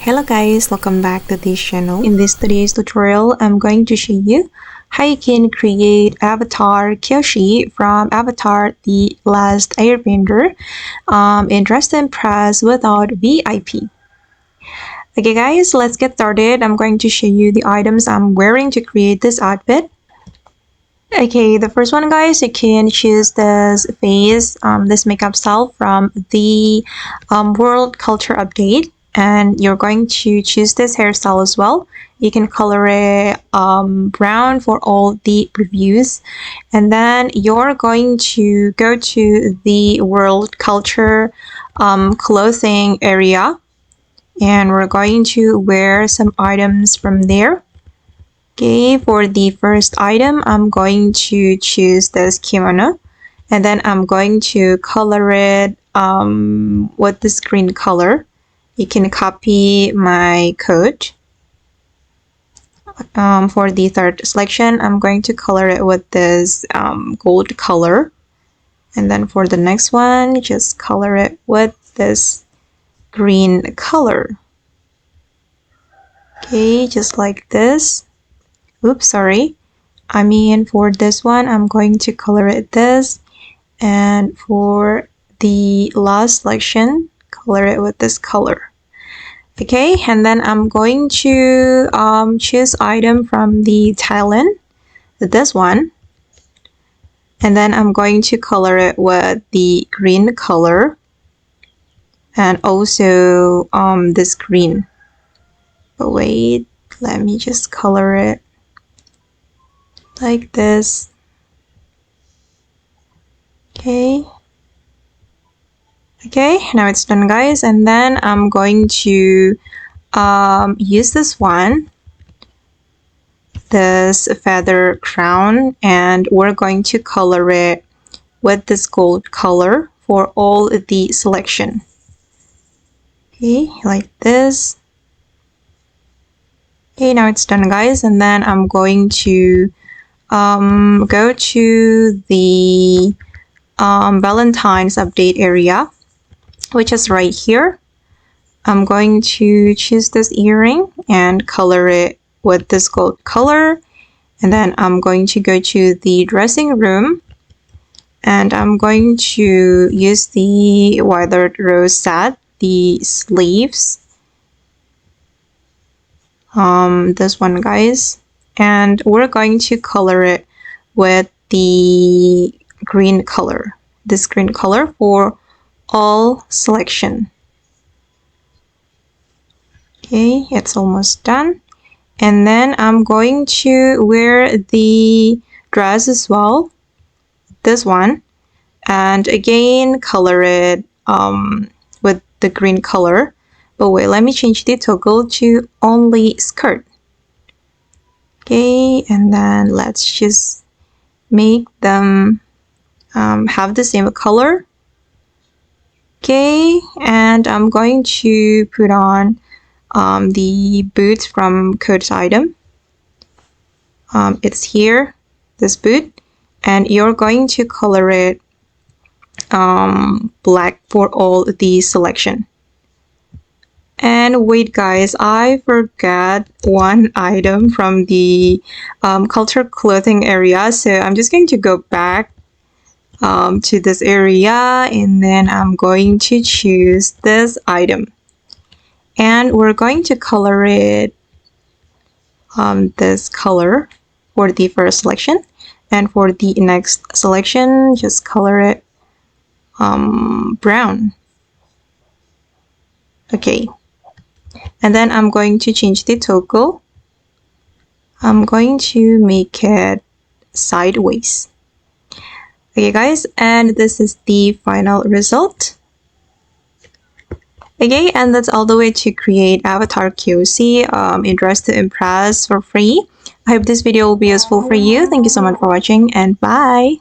Hello guys, welcome back to this channel. In this today's tutorial, I'm going to show you how you can create Avatar Kyoshi from Avatar The Last Airbender in Dress to Impress without VIP. Okay guys, let's get started. I'm going to show you the items I'm wearing to create this outfit. Okay, the first one guys, you can choose this face, this makeup style from the World Culture Update. And you're going to choose this hairstyle as well. You can color it brown for all the reviews. And then you're going to go to the World Culture clothing area. And we're going to wear some items from there. Okay, for the first item, I'm going to choose this kimono. And then I'm going to color it with this green color. You can copy my code. For the third selection, I'm going to color it with this gold color. And then for the next one, just color it with this green color. Okay, just like this. Oops, sorry. I mean, for this one, I'm going to color it this. And for the last selection, color it with this color. Okay, and then I'm going to choose item from the Thailand, this one. And then I'm going to color it with the green color. And also this green. But wait, let me just color it like this. Okay, now it's done guys, and then I'm going to use this one, this feather crown, and we're going to color it with this gold color for all the selection. Okay, like this. Okay, now it's done guys, and then I'm going to go to the Valentine's update area, which is right here. I'm going to choose this earring and color it with this gold color. And then I'm going to go to the dressing room. And I'm going to use the weathered rose set, the sleeves. This one guys. And we're going to color it with the green color. This green color for all selection. Okay, it's almost done. And then I'm going to wear the dress as well, this one, and again color it with the green color. But wait, let me change the toggle to only skirt. Okay, and then let's just make them have the same color. Okay, and I'm going to put on the boots from Code's item. It's here, this boot, and you're going to color it black for all the selection. And wait guys, I forgot one item from the culture clothing area, so I'm just going to go back to this area, and then I'm going to choose this item, and we're going to color it this color for the first selection, and for the next selection just color it brown. Okay, and then I'm going to change the toggle. I'm going to make it sideways. Okay guys, and this is the final result. Okay, and that's all the way to create Avatar Kyoshi in Dress to Impress for free. I hope this video will be useful for you. Thank you so much for watching, and bye!